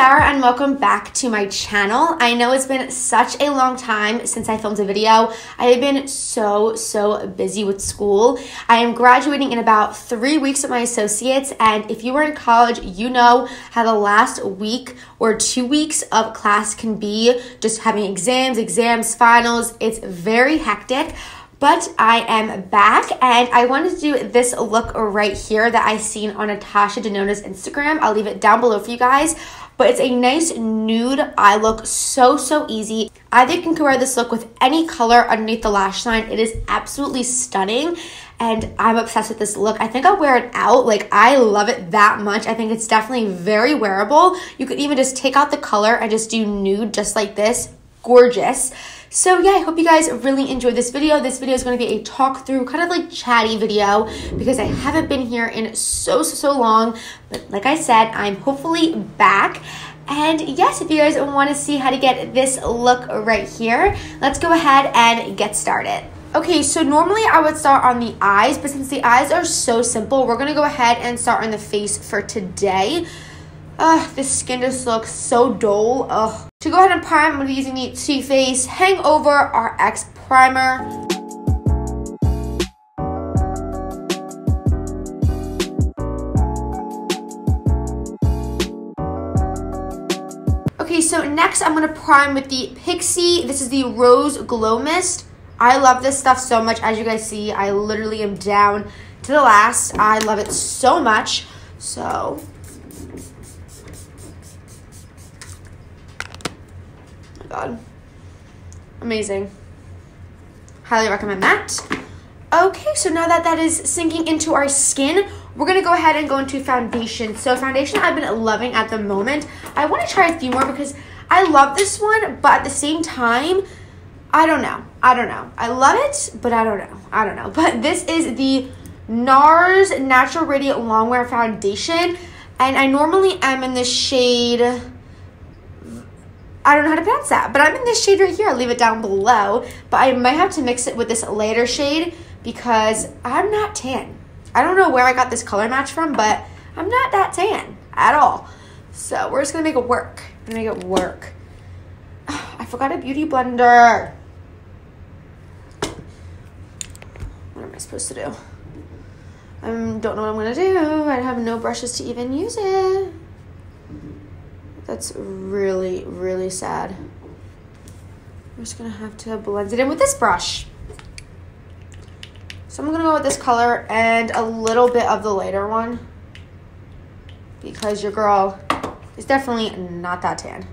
Sarah and welcome back to my channel. I know it's been such a long time since I filmed a video. I have been so busy with school. I am graduating in about 3 weeks with my associates, and if you were in college, you know how the last week or 2 weeks of class can be, just having exams, finals. It's very hectic. But I am back, and I wanted to do this look right here that I seen on Natasha Denona's Instagram. I'll leave it down below for you guys. But it's a nice nude eye look, so easy. I think you can wear this look with any color underneath the lash line. It is absolutely stunning, and I'm obsessed with this look. I think I'll wear it out. Like, I love it that much. I think it's definitely very wearable. You could even just take out the color and just do nude just like this. Gorgeous. So yeah, I hope you guys really enjoyed this video. This video is going to be a talk through, kind of like chatty video, because I haven't been here in so long. But like I said, I'm hopefully back. And yes, if you guys want to see how to get this look right here, let's go ahead and get started. Okay, so normally I would start on the eyes, but since the eyes are so simple, we're going to go ahead and start on the face for today. This skin just looks so dull. Ugh. To go ahead and prime, I'm going to be using the Too Faced Hangover RX Primer. Okay, so next I'm going to prime with the Pixi. This is the Rose Glow Mist. I love this stuff so much. As you guys see, I literally am down to the last. I love it so much. So God, amazing. Highly recommend that. Okay, so now that that is sinking into our skin, we're gonna go ahead and go into foundation. So foundation I've been loving at the moment. I want to try a few more because I love this one, but at the same time, I don't know. I love it, but I don't know. But this is the NARS Natural Radiant Longwear Foundation, and I normally am in the shade, I don't know how to pronounce that, but I'm in this shade right here. I'll leave it down below, but I might have to mix it with this lighter shade because I'm not tan. I don't know where I got this color match from, but I'm not that tan at all. So we're just gonna make it work. I forgot a beauty blender. What am I supposed to do? I don't know what I'm gonna do. I have no brushes to even use it. That's really sad. I'm just gonna have to blend it in with this brush. So I'm gonna go with this color and a little bit of the lighter one because your girl is definitely not that tan.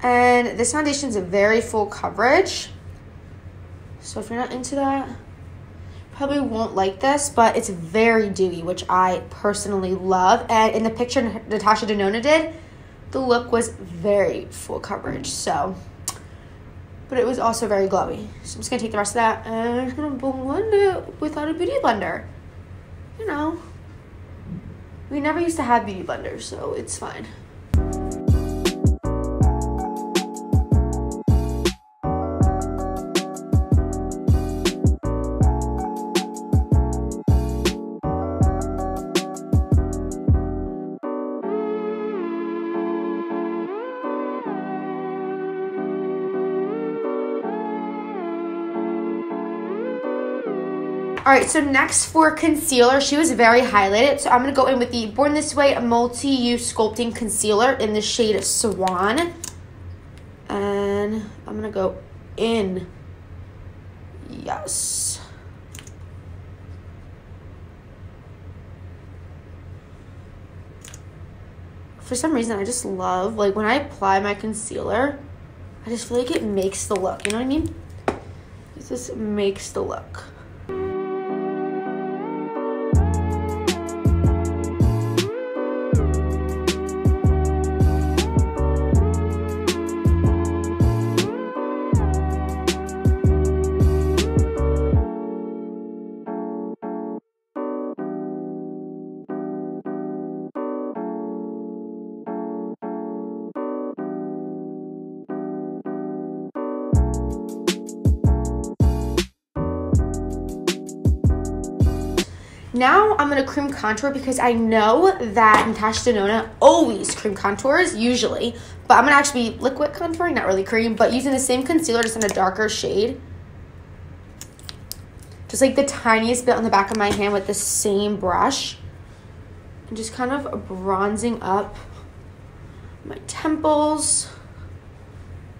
And this foundation is a very full coverage. So if you're not into that, probably won't like this, but it's very dewy, which I personally love. And in the picture Natasha Denona did, the look was very full coverage. So, but it was also very glowy. So I'm just gonna take the rest of that and I'm just gonna blend it without a beauty blender. You know, we never used to have beauty blenders, so it's fine. All right, so next for concealer, she was very highlighted. So I'm going to go in with the Born This Way Multi-Use Sculpting Concealer in the shade Swan. And I'm going to go in. Yes. For some reason, I just love, like, when I apply my concealer, I just feel like it makes the look. You know what I mean? It just makes the look. now I'm going to cream contour because I know that Natasha Denona always cream contours, usually. But I'm going to actually be liquid contouring, not really cream, but using the same concealer just in a darker shade. Just like the tiniest bit on the back of my hand with the same brush. And just kind of bronzing up my temples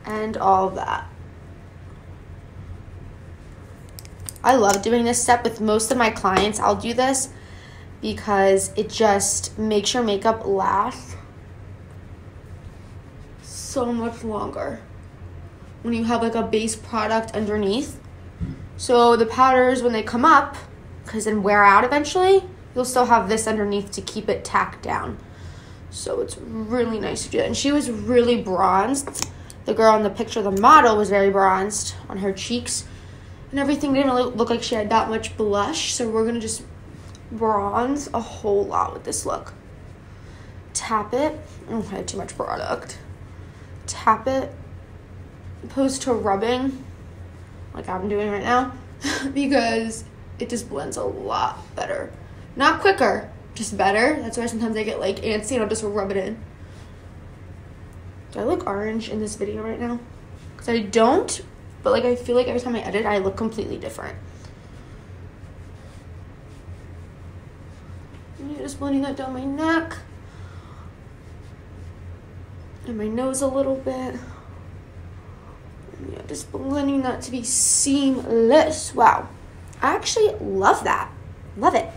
and all of that. I love doing this step with most of my clients. I'll do this because it just makes your makeup last so much longer when you have like a base product underneath. So the powders, when they come up, because then wear out eventually, you'll still have this underneath to keep it tacked down. So it's really nice to do that. And she was really bronzed. The girl in the picture, the model, was very bronzed on her cheeks. And everything didn't really look like she had that much blush. So we're going to just bronze a whole lot with this look. Tap it. Oh, I had too much product. Tap it. Opposed to rubbing, like I'm doing right now. Because it just blends a lot better. Not quicker, just better. That's why sometimes I get like antsy and I'll just rub it in. Do I look orange in this video right now? Because I don't. But like I feel like every time I edit, I look completely different. And just blending that down my neck. And my nose a little bit. And yeah, just blending that to be seamless. Wow. I actually love that. Love it.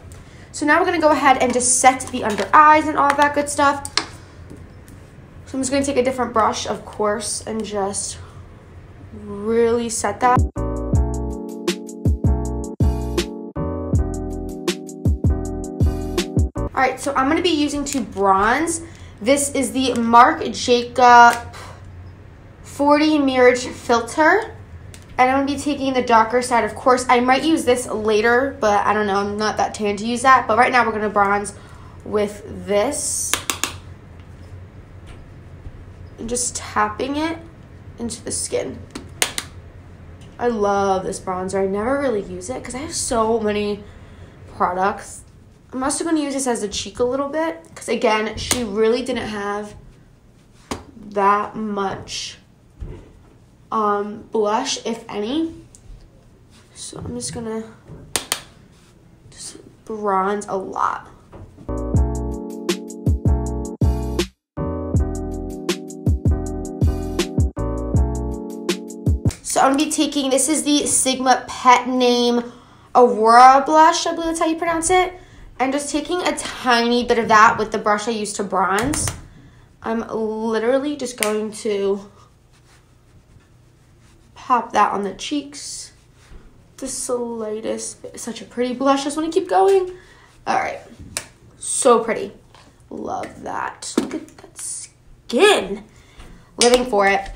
So now we're going to go ahead and just set the under eyes and all of that good stuff. So I'm just going to take a different brush, of course, and just really set that. All right, so I'm going to be using to bronze. This is the Marc Jacob 40 Mirage Filter. And I'm going to be taking the darker side, of course. I might use this later, but I don't know. I'm not that tan to use that. But right now we're going to bronze with this. And just tapping it into the skin. I love this bronzer. I never really use it because I have so many products. I'm also going to use this as a cheek a little bit. Because again, she really didn't have that much blush, if any. So I'm just gonna bronze a lot. So I'm gonna be taking, this is the Sigma Pet Name Aurora blush, I believe that's how you pronounce it. And just taking a tiny bit of that with the brush I used to bronze. I'm literally just going to pop that on the cheeks. The slightest bit. Such a pretty blush. I just want to keep going. All right. So pretty. Love that. Look at that skin. Living for it.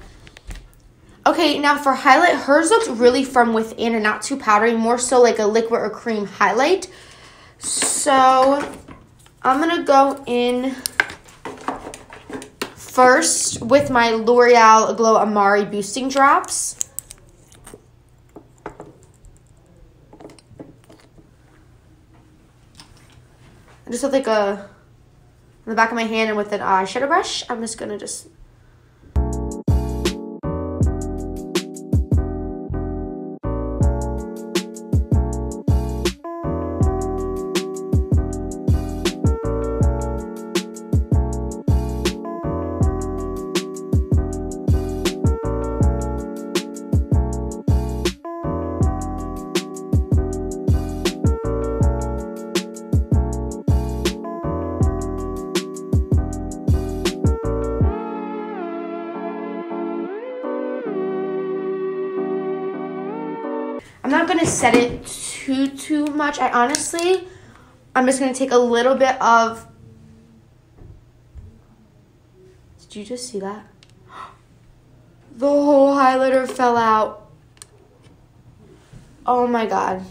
Okay, now for highlight, hers looks really from within and not too powdery. More so like a liquid or cream highlight. So I'm going to go in first with my L'Oreal Glow Amari Boosting Drops. I just have like on the back of my hand and with an eyeshadow brush, I'm just going to just I'm not going to set it too much. I'm just going to take a little bit of, did you just see that? The whole highlighter fell out. Oh my God.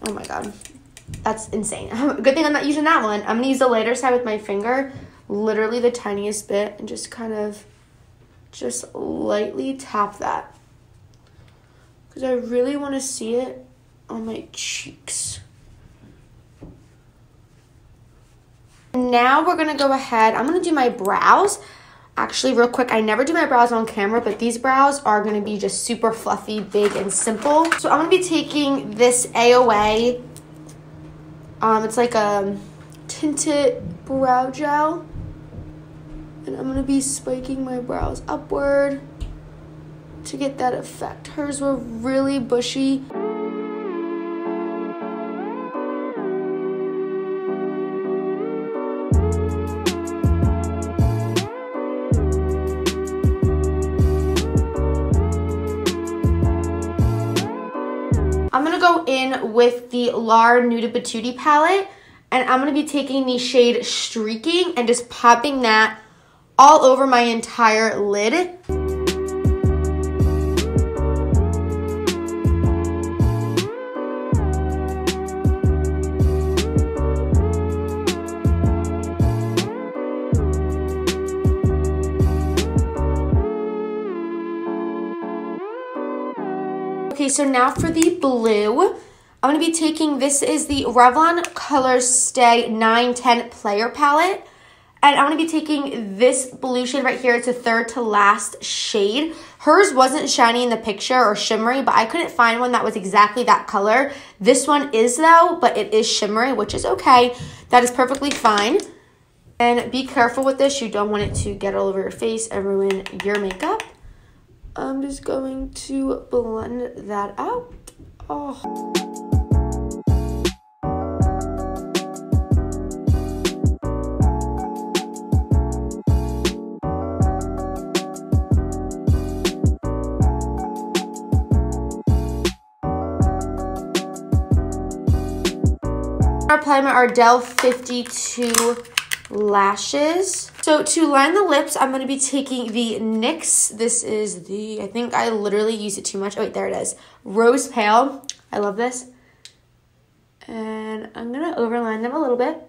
Oh my God. That's insane. Good thing I'm not using that one. I'm going to use the lighter side with my finger, literally the tiniest bit, and just kind of just lightly tap that. Because I really want to see it on my cheeks. Now we're going to go ahead. I'm going to do my brows. Actually, real quick, I never do my brows on camera, but these brows are going to be just super fluffy, big, and simple. So I'm going to be taking this AOA. It's like a tinted brow gel. And I'm going to be spiking my brows upward to get that effect. Hers were really bushy. I'm going to go in with the Laura Nude Patootie palette, and I'm going to be taking the shade Streaking and just popping that all over my entire lid. Okay, so now for the blue, I'm going to be taking, this is the Revlon Colors Stay 910 Player Palette. And I'm going to be taking this blue shade right here. It's a third to last shade. Hers wasn't shiny in the picture or shimmery, but I couldn't find one that was exactly that color. This one is though, but it is shimmery, which is okay. That is perfectly fine. And be careful with this. You don't want it to get all over your face and ruin your makeup. I'm just going to blend that out. Oh. I apply my Ardell 52 lashes. So to line the lips, I'm going to be taking the NYX. This is the, I think I literally use it too much. Oh wait, there it is. Rose Pale. I love this. And I'm going to overline them a little bit.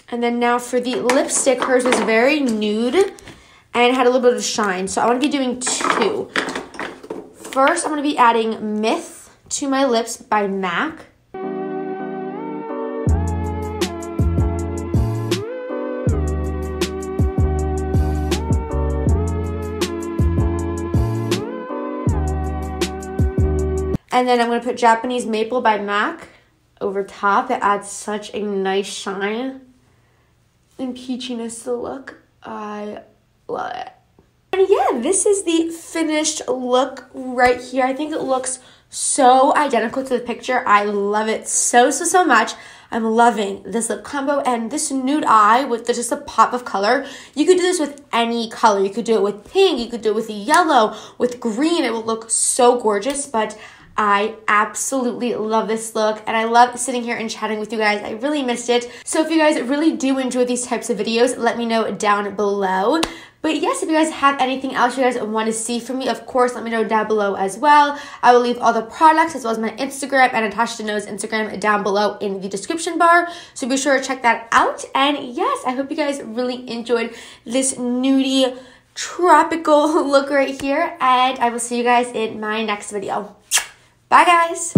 And then now for the lipstick, hers was very nude and had a little bit of shine. So I want to be doing two. First, I'm going to be adding Myth to my lips by MAC. And then I'm going to put Japanese Maple by MAC over top. It adds such a nice shine and peachiness to the look. I love it. And yeah, this is the finished look right here. I think it looks so identical to the picture. I love it so much. I'm loving this lip combo and this nude eye with just a pop of color. You could do this with any color. You could do it with pink. You could do it with yellow, with green. It will look so gorgeous, but I absolutely love this look and I love sitting here and chatting with you guys. I really missed it. So if you guys really do enjoy these types of videos, let me know down below. But yes, if you guys have anything else you guys want to see from me, of course, let me know down below as well. I will leave all the products as well as my Instagram and Natasha Deneu's Instagram down below in the description bar. So be sure to check that out. And yes, I hope you guys really enjoyed this nudie tropical look right here. And I will see you guys in my next video. Bye, guys.